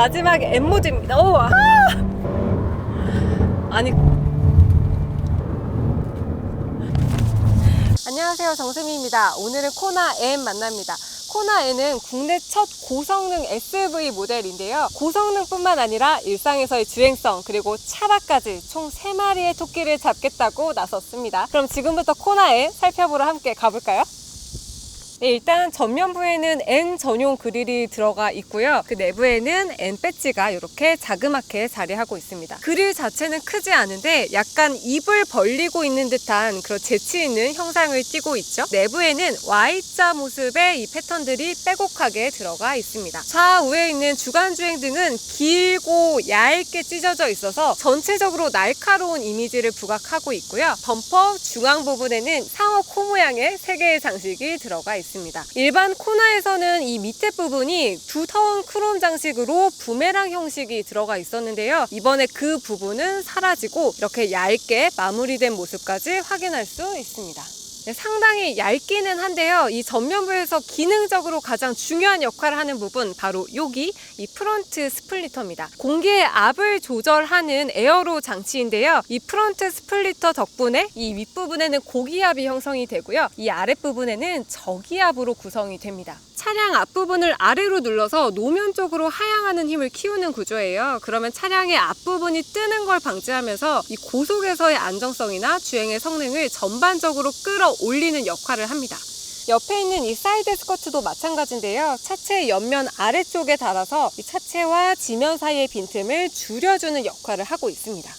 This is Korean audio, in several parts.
마지막 M모드입니다. 오, 아니, 안녕하세요, 정수미입니다. 오늘은 코나 M 만납니다. 코나 N은 국내 첫 고성능 SUV 모델인데요. 고성능뿐만 아니라 일상에서의 주행성 그리고 차박까지 총 3마리의 토끼를 잡겠다고 나섰습니다. 그럼 지금부터 코나 N 살펴보러 함께 가볼까요? 네, 일단 전면부에는 N 전용 그릴이 들어가 있고요. 그 내부에는 N 배지가 이렇게 자그맣게 자리하고 있습니다. 그릴 자체는 크지 않은데 약간 입을 벌리고 있는 듯한 그런 재치 있는 형상을 띠고 있죠. 내부에는 Y자 모습의 이 패턴들이 빼곡하게 들어가 있습니다. 좌우에 있는 주간주행 등은 길고 얇게 찢어져 있어서 전체적으로 날카로운 이미지를 부각하고 있고요. 범퍼 중앙 부분에는 상어 코 모양의 3개의 장식이 들어가 있습니다. 일반 코나에서는 이 밑에 부분이 두터운 크롬 장식으로 부메랑 형식이 들어가 있었는데요. 이번에 그 부분은 사라지고 이렇게 얇게 마무리된 모습까지 확인할 수 있습니다. 네, 상당히 얇기는 한데요. 이 전면부에서 기능적으로 가장 중요한 역할을 하는 부분 바로 여기 이 프론트 스플리터입니다. 공기의 압을 조절하는 에어로 장치인데요. 이 프론트 스플리터 덕분에 이 윗부분에는 고기압이 형성이 되고요. 이 아랫부분에는 저기압으로 구성이 됩니다. 차량 앞부분을 아래로 눌러서 노면 쪽으로 하향하는 힘을 키우는 구조예요. 그러면 차량의 앞부분이 뜨는 걸 방지하면서 이 고속에서의 안정성이나 주행의 성능을 전반적으로 끌어올리는 역할을 합니다. 옆에 있는 이 사이드 스커트도 마찬가지인데요. 차체 옆면 아래쪽에 달아서 이 차체와 지면 사이의 빈틈을 줄여주는 역할을 하고 있습니다.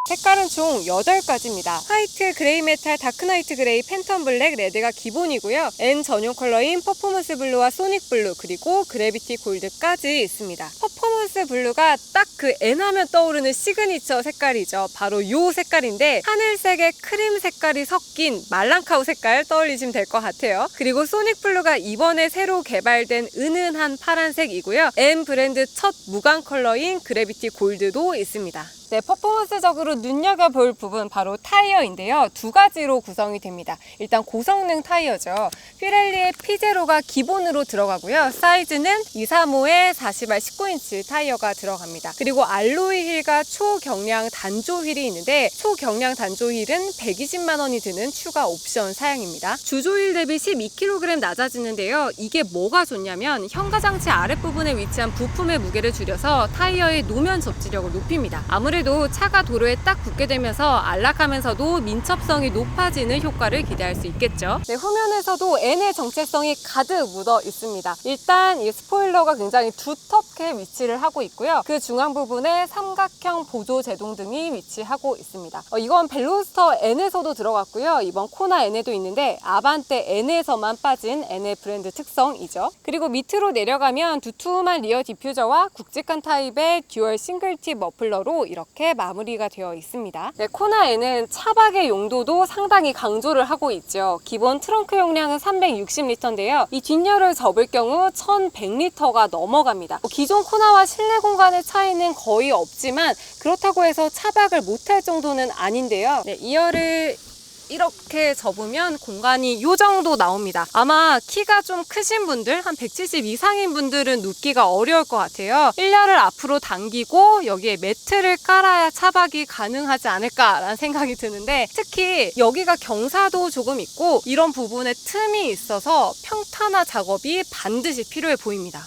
색깔은 총 8가지입니다. 화이트, 그레이 메탈, 다크나이트 그레이, 팬텀 블랙, 레드가 기본이고요. N 전용 컬러인 퍼포먼스 블루와 소닉 블루, 그리고 그래비티 골드까지 있습니다. 퍼포먼스 블루가 딱 그 N 하면 떠오르는 시그니처 색깔이죠. 바로 이 색깔인데 하늘색에 크림 색깔이 섞인 말랑카우 색깔 떠올리시면 될 것 같아요. 그리고 소닉 블루가 이번에 새로 개발된 은은한 파란색이고요. N 브랜드 첫 무광 컬러인 그래비티 골드도 있습니다. 네, 퍼포먼스적으로 눈여겨볼 부분 바로 타이어인데요. 2가지로 구성이 됩니다. 일단 고성능 타이어죠. 피렐리의 P0가 기본으로 들어가고요. 사이즈는 235에 40R 19인치 타이어가 들어갑니다. 그리고 알로이 휠과 초경량 단조 휠이 있는데 초경량 단조 휠은 120만 원이 드는 추가 옵션 사양입니다. 주조 휠 대비 12kg 낮아지는데요. 이게 뭐가 좋냐면 현가장치 아랫부분에 위치한 부품의 무게를 줄여서 타이어의 노면 접지력을 높입니다. 아무래도 차가 도로에 딱 붙게 되면서 안락하면서도 민첩성이 높아지는 효과를 기대할 수 있겠죠. 네, 후면에서도 N의 정체성이 가득 묻어 있습니다. 일단 이 스포일러가 굉장히 두텁게 위치를 하고 있고요. 그 중앙 부분에 삼각형 보조 제동등이 위치하고 있습니다. 이건 벨로스터 N에서도 들어갔고요. 이번 코나 N에도 있는데 아반떼 N에서만 빠진 N의 브랜드 특성이죠. 그리고 밑으로 내려가면 두툼한 리어 디퓨저와 굵직한 타입의 듀얼 싱글팁 머플러로 이렇게 마무리가 되어 있습니다. 네, 코나 N은 차박의 용도도 상당히 강조를 하고 있죠. 기본 트렁크 용량은 360리터인데요. 이 뒷열을 접을 경우 1100리터가 넘어갑니다. 기존 코나와 실내 공간의 차이는 거의 없지만 그렇다고 해서 차박을 못할 정도는 아닌데요. 네, 2열을 이렇게 접으면 공간이 이 정도 나옵니다. 아마 키가 좀 크신 분들, 한 170 이상인 분들은 눕기가 어려울 것 같아요. 1열을 앞으로 당기고 여기에 매트를 깔아야 차박이 가능하지 않을까라는 생각이 드는데 특히 여기가 경사도 조금 있고 이런 부분에 틈이 있어서 평탄화 작업이 반드시 필요해 보입니다.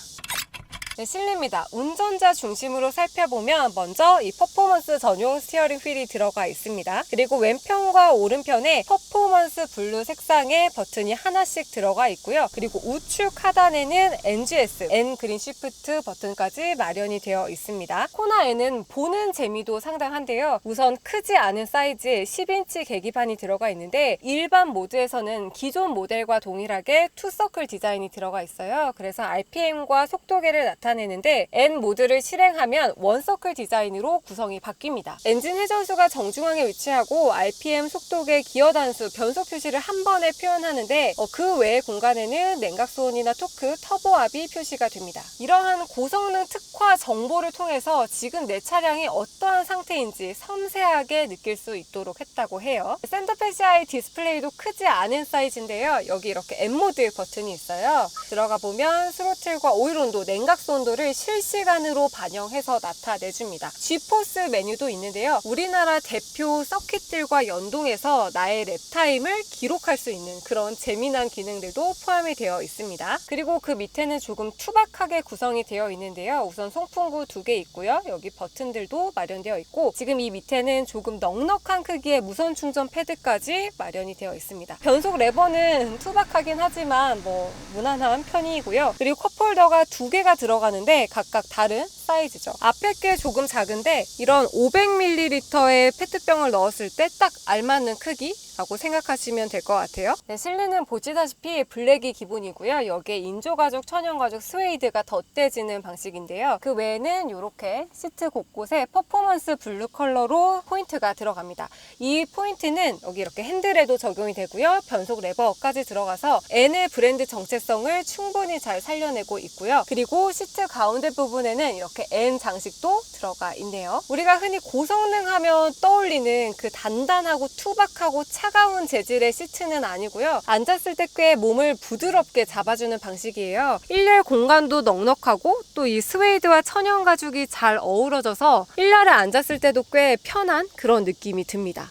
네, 실내입니다. 운전자 중심으로 살펴보면 먼저 이 퍼포먼스 전용 스티어링 휠이 들어가 있습니다. 그리고 왼편과 오른편에 퍼포먼스 블루 색상의 버튼이 하나씩 들어가 있고요. 그리고 우측 하단에는 NGS, N 그린 시프트 버튼까지 마련이 되어 있습니다. 코나 N은 보는 재미도 상당한데요. 우선 크지 않은 사이즈의 10인치 계기판이 들어가 있는데 일반 모드에서는 기존 모델과 동일하게 투서클 디자인이 들어가 있어요. 그래서 RPM과 속도계를 나타내는데 N 모드를 실행하면 원서클 디자인으로 구성이 바뀝니다. 엔진 회전수가 정중앙에 위치하고 RPM, 속도계, 기어 단수, 변속 표시를 한 번에 표현하는데 그 외의 공간에는 냉각수온이나 토크, 터보압이 표시가 됩니다. 이러한 고성능 특화 정보를 통해서 지금 내 차량이 어떠한 상태인지 섬세하게 느낄 수 있도록 했다고 해요. 센터페시아의 디스플레이도 크지 않은 사이즈인데요. 여기 이렇게 N모드 버튼이 있어요. 들어가 보면 스로틀과 오일 온도, 냉각수온 온도를 실시간으로 반영해서 나타내줍니다. G포스 메뉴도 있는데요. 우리나라 대표 서킷들과 연동해서 나의 랩타임을 기록할 수 있는 그런 재미난 기능들도 포함이 되어 있습니다. 그리고 그 밑에는 조금 투박하게 구성이 되어 있는데요. 우선 송풍구 2개 있고요. 여기 버튼들도 마련되어 있고, 지금 이 밑에는 조금 넉넉한 크기의 무선 충전 패드까지 마련이 되어 있습니다. 변속 레버는 투박하긴 하지만 무난한 편이고요. 그리고 컵홀더가 2개가 들어가는데 각각 다른 사이즈죠. 앞에 게 조금 작은데 이런 500ml의 페트병을 넣었을 때 딱 알맞는 크기라고 생각하시면 될 것 같아요. 네, 실내는 보시다시피 블랙이 기본이고요. 여기에 인조가죽, 천연가죽, 스웨이드가 덧대지는 방식인데요. 그 외에는 이렇게 시트 곳곳에 퍼포먼스 블루 컬러로 포인트가 들어갑니다. 이 포인트는 여기 이렇게 핸들에도 적용이 되고요. 변속 레버까지 들어가서 N의 브랜드 정체성을 충분히 잘 살려내고 있고요. 그리고 시트 가운데 부분에는 이렇게 N 장식도 들어가 있네요. 우리가 흔히 고성능 하면 떠올리는 그 단단하고 투박하고 차가운 재질의 시트는 아니고요. 앉았을 때 꽤 몸을 부드럽게 잡아주는 방식이에요. 일렬 공간도 넉넉하고 또 이 스웨이드와 천연 가죽이 잘 어우러져서 일렬에 앉았을 때도 꽤 편한 그런 느낌이 듭니다.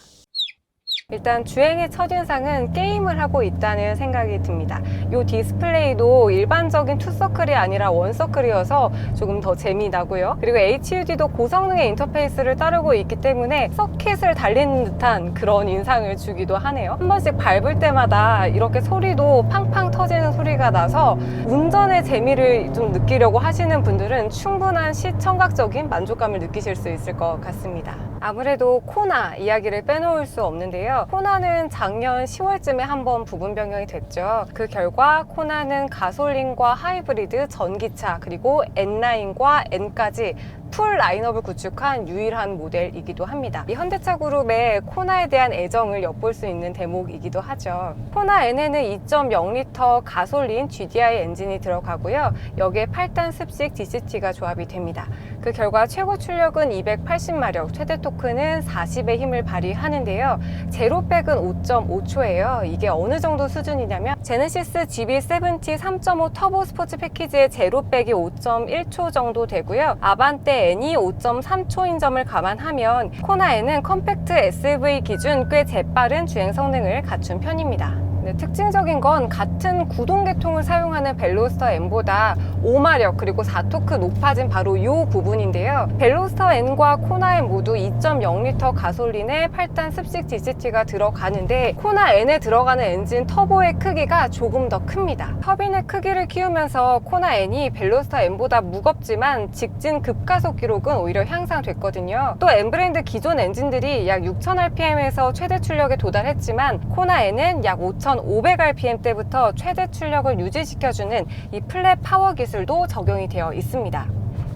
일단 주행의 첫인상은 게임을 하고 있다는 생각이 듭니다. 이 디스플레이도 일반적인 투서클이 아니라 원서클이어서 조금 더 재미나고요. 그리고 HUD도 고성능의 인터페이스를 따르고 있기 때문에 서킷을 달리는 듯한 그런 인상을 주기도 하네요. 한 번씩 밟을 때마다 이렇게 소리도 팡팡 터지는 소리가 나서 운전의 재미를 좀 느끼려고 하시는 분들은 충분한 시청각적인 만족감을 느끼실 수 있을 것 같습니다. 아무래도 코나 이야기를 빼놓을 수 없는데요. 코나는 작년 10월쯤에 한번 부분 변경이 됐죠. 그 결과 코나는 가솔린과 하이브리드, 전기차, 그리고 N9과 N까지 풀 라인업을 구축한 유일한 모델이기도 합니다. 이 현대차 그룹의 코나에 대한 애정을 엿볼 수 있는 대목이기도 하죠. 코나 N에는 2.0L 가솔린 GDI 엔진이 들어가고요. 여기에 8단 습식 DCT가 조합이 됩니다. 그 결과 최고 출력은 280마력, 최대 토크는 40의 힘을 발휘하는데요. 제로백은 5.5초예요. 이게 어느 정도 수준이냐면 제네시스 GB70 3.5 터보 스포츠 패키지의 제로백이 5.1초 정도 되고요. 아반떼 N이 5.3초인 점을 감안하면 코나 N은 컴팩트 SUV 기준 꽤 재빠른 주행 성능을 갖춘 편입니다. 네, 특징적인 건 같은 구동계통을 사용하는 벨로스터 N보다 5마력 그리고 4토크 높아진 바로 이 부분인데요. 벨로스터 N과 코나 N 모두 2.0L 가솔린에 8단 습식 DCT가 들어가는데 코나 N에 들어가는 엔진 터보의 크기가 조금 더 큽니다. 터빈의 크기를 키우면서 코나 N이 벨로스터 N보다 무겁지만 직진 급가속 기록은 오히려 향상됐거든요. 또 N 브랜드 기존 엔진들이 약 6000rpm에서 최대 출력에 도달했지만 코나 N은 약 5500rpm 때부터 최대 출력을 유지시켜주는 이 플랫 파워 기술도 적용이 되어 있습니다.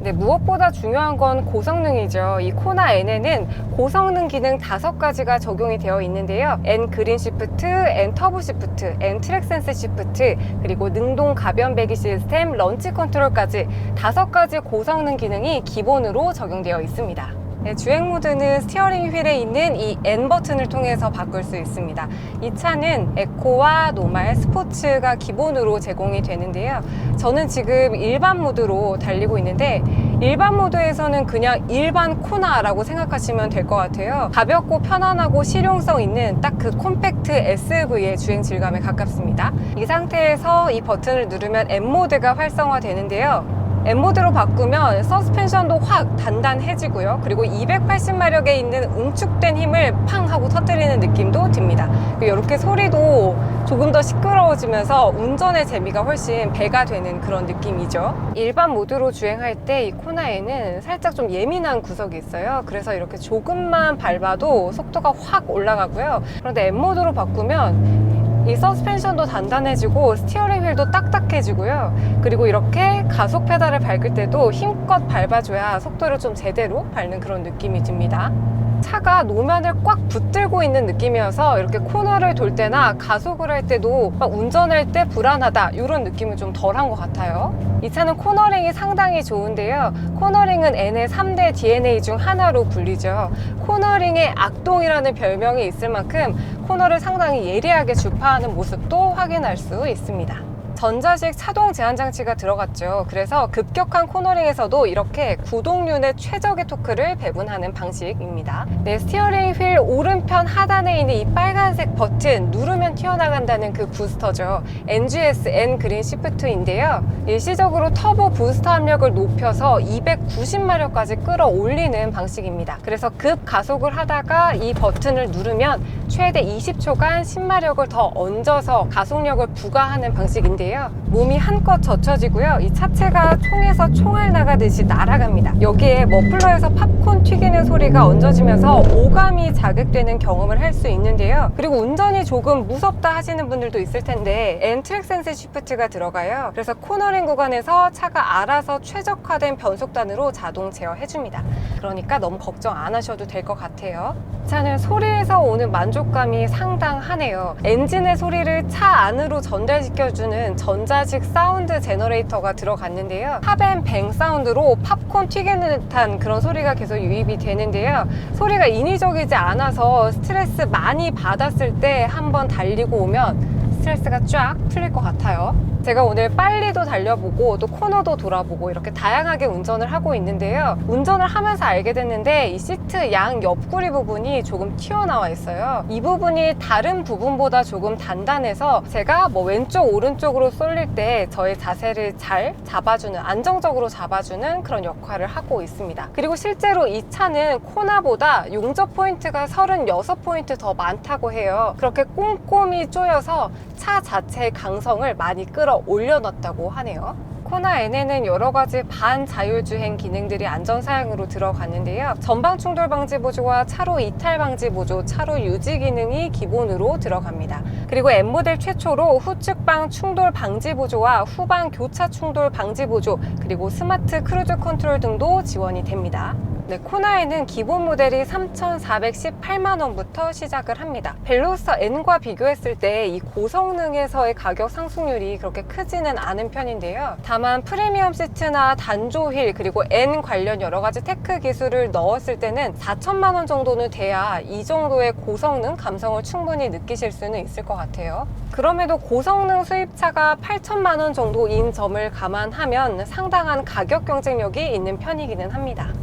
네, 무엇보다 중요한 건 고성능이죠. 이 코나 N에는 고성능 기능 5가지가 적용이 되어 있는데요. N 그린 시프트, N 터보 시프트, N 트랙 센스 시프트, 그리고 능동 가변 배기 시스템, 런치 컨트롤까지 5가지 고성능 기능이 기본으로 적용되어 있습니다. 네, 주행 모드는 스티어링 휠에 있는 이 N 버튼을 통해서 바꿀 수 있습니다. 이 차는 에코와 노말, 스포츠가 기본으로 제공이 되는데요. 저는 지금 일반 모드로 달리고 있는데 일반 모드에서는 그냥 일반 코나라고 생각하시면 될 것 같아요. 가볍고 편안하고 실용성 있는 딱 그 콤팩트 SUV의 주행 질감에 가깝습니다. 이 상태에서 이 버튼을 누르면 N 모드가 활성화되는데요. N모드로 바꾸면 서스펜션도 확 단단해지고요. 그리고 280마력에 있는 응축된 힘을 팡 하고 터뜨리는 느낌도 듭니다. 이렇게 소리도 조금 더 시끄러워지면서 운전의 재미가 훨씬 배가 되는 그런 느낌이죠. 일반 모드로 주행할 때 이 코나에는 살짝 좀 예민한 구석이 있어요. 그래서 이렇게 조금만 밟아도 속도가 확 올라가고요. 그런데 N모드로 바꾸면 이 서스펜션도 단단해지고 스티어링 휠도 딱딱해지고요. 그리고 이렇게 가속 페달을 밟을 때도 힘껏 밟아줘야 속도를 좀 제대로 밟는 그런 느낌이 듭니다. 차가 노면을 꽉 붙들고 있는 느낌이어서 이렇게 코너를 돌 때나 가속을 할 때도 막 운전할 때 불안하다 이런 느낌은 좀 덜한 것 같아요. 이 차는 코너링이 상당히 좋은데요. 코너링은 N의 3대 DNA 중 하나로 불리죠. 코너링의 악동이라는 별명이 있을 만큼 코너를 상당히 예리하게 주파하는 모습도 확인할 수 있습니다. 전자식 차동 제한 장치가 들어갔죠. 그래서 급격한 코너링에서도 이렇게 구동륜의 최적의 토크를 배분하는 방식입니다. 네, 스티어링 휠 오른편 하단에 있는 이 빨간색 버튼 누르면 튀어나간다는 그 부스터죠. NGS N 그린 시프트인데요. 일시적으로 터보 부스터 압력을 높여서 290마력까지 끌어올리는 방식입니다. 그래서 급 가속을 하다가 이 버튼을 누르면 최대 20초간 10마력을 더 얹어서 가속력을 부과하는 방식인데요. 몸이 한껏 젖혀지고요. 이 차체가 총에서 총알 나가듯이 날아갑니다. 여기에 머플러에서 팝콘 튀기는 소리가 얹어지면서 오감이 자극되는 경험을 할 수 있는데요. 그리고 운전이 조금 무섭다 하시는 분들도 있을 텐데 N 트랙 센스 시프트가 들어가요. 그래서 코너링 구간에서 차가 알아서 최적화된 변속단으로 자동 제어해줍니다. 그러니까 너무 걱정 안 하셔도 될 것 같아요. 차는 소리에서 오는 만족감이 상당하네요. 엔진의 소리를 차 안으로 전달시켜주는 전자식 사운드 제너레이터가 들어갔는데요. 팝앤뱅 사운드로 팝콘 튀기는 듯한 그런 소리가 계속 유입이 되는데요. 소리가 인위적이지 않아서 스트레스 많이 받았을 때 한번 달리고 오면 스트레스가 쫙 풀릴 것 같아요. 제가 오늘 빨리도 달려보고 또 코너도 돌아보고 이렇게 다양하게 운전을 하고 있는데요. 운전을 하면서 알게 됐는데 이 시트 양 옆구리 부분이 조금 튀어나와 있어요. 이 부분이 다른 부분보다 조금 단단해서 제가 뭐 왼쪽 오른쪽으로 쏠릴 때 저의 자세를 잘 잡아주는, 안정적으로 잡아주는 그런 역할을 하고 있습니다. 그리고 실제로 이 차는 코나보다 용접 포인트가 36포인트 더 많다고 해요. 그렇게 꼼꼼히 조여서 차 자체의 강성을 많이 끌어올려놨다고 하네요. 코나 N에는 여러 가지 반자율주행 기능들이 안전사양으로 들어갔는데요. 전방 충돌 방지 보조와 차로 이탈 방지 보조, 차로 유지 기능이 기본으로 들어갑니다. 그리고 N 모델 최초로 후측방 충돌 방지 보조와 후방 교차 충돌 방지 보조, 그리고 스마트 크루즈 컨트롤 등도 지원이 됩니다. 네, 코나에는 기본 모델이 3,418만원부터 시작을 합니다. 벨로스터 N과 비교했을 때 이 고성능에서의 가격 상승률이 그렇게 크지는 않은 편인데요. 다만 프리미엄 시트나 단조 휠 그리고 N 관련 여러 가지 테크 기술을 넣었을 때는 4천만원 정도는 돼야 이 정도의 고성능 감성을 충분히 느끼실 수는 있을 것 같아요. 그럼에도 고성능 수입차가 8천만원 정도인 점을 감안하면 상당한 가격 경쟁력이 있는 편이기는 합니다.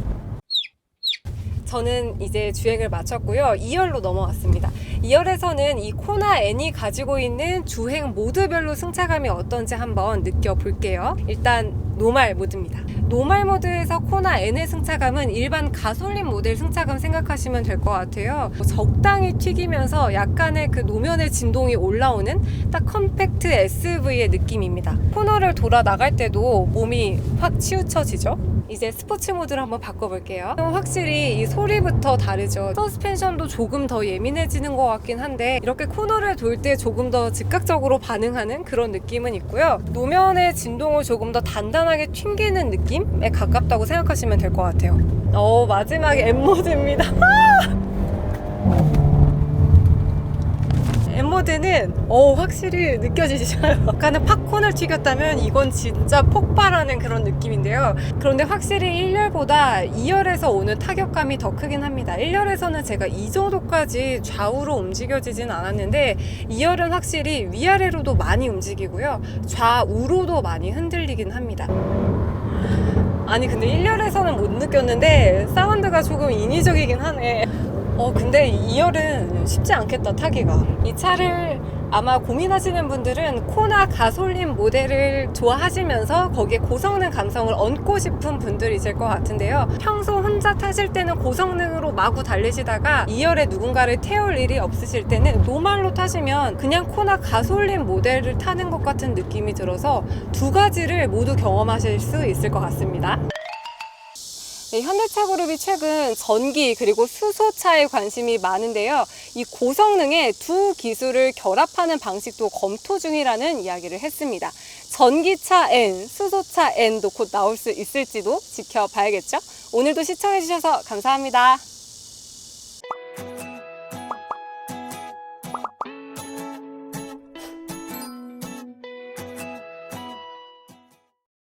저는 이제 주행을 마쳤고요. 2열로 넘어왔습니다. 2열에서는 이 코나 N이 가지고 있는 주행 모드별로 승차감이 어떤지 한번 느껴볼게요. 일단 노말 모드입니다. 노말 모드에서 코나 N의 승차감은 일반 가솔린 모델 승차감 생각하시면 될 것 같아요. 적당히 튀기면서 약간의 그 노면의 진동이 올라오는 딱 컴팩트 SUV의 느낌입니다. 코너를 돌아 나갈 때도 몸이 확 치우쳐지죠. 이제 스포츠 모드로 한번 바꿔볼게요. 확실히 이 소리부터 다르죠. 서스펜션도 조금 더 예민해지는 것 같긴 한데 이렇게 코너를 돌 때 조금 더 즉각적으로 반응하는 그런 느낌은 있고요. 노면의 진동을 조금 더 단단하게 튕기는 느낌에 가깝다고 생각하시면 될 것 같아요. 마지막에 M 모드입니다. M모드는 확실히 느껴지시죠? 약간은 팝콘을 튀겼다면 이건 진짜 폭발하는 그런 느낌인데요. 그런데 확실히 1열보다 2열에서 오는 타격감이 더 크긴 합니다. 1열에서는 제가 이 정도까지 좌우로 움직여지진 않았는데 2열은 확실히 위아래로도 많이 움직이고요. 좌우로도 많이 흔들리긴 합니다. 아니 근데 1열에서는 못 느꼈는데 사운드가 조금 인위적이긴 하네. 근데 2열은 쉽지 않겠다 타기가. 이 차를 아마 고민하시는 분들은 코나 가솔린 모델을 좋아하시면서 거기에 고성능 감성을 얹고 싶은 분들이실 것 같은데요. 평소 혼자 타실 때는 고성능으로 마구 달리시다가 2열에 누군가를 태울 일이 없으실 때는 노말로 타시면 그냥 코나 가솔린 모델을 타는 것 같은 느낌이 들어서 두 가지를 모두 경험하실 수 있을 것 같습니다. 네, 현대차그룹이 최근 전기 그리고 수소차에 관심이 많은데요. 이 고성능의 두 기술을 결합하는 방식도 검토 중이라는 이야기를 했습니다. 전기차 N, 수소차 N도 곧 나올 수 있을지도 지켜봐야겠죠? 오늘도 시청해주셔서 감사합니다.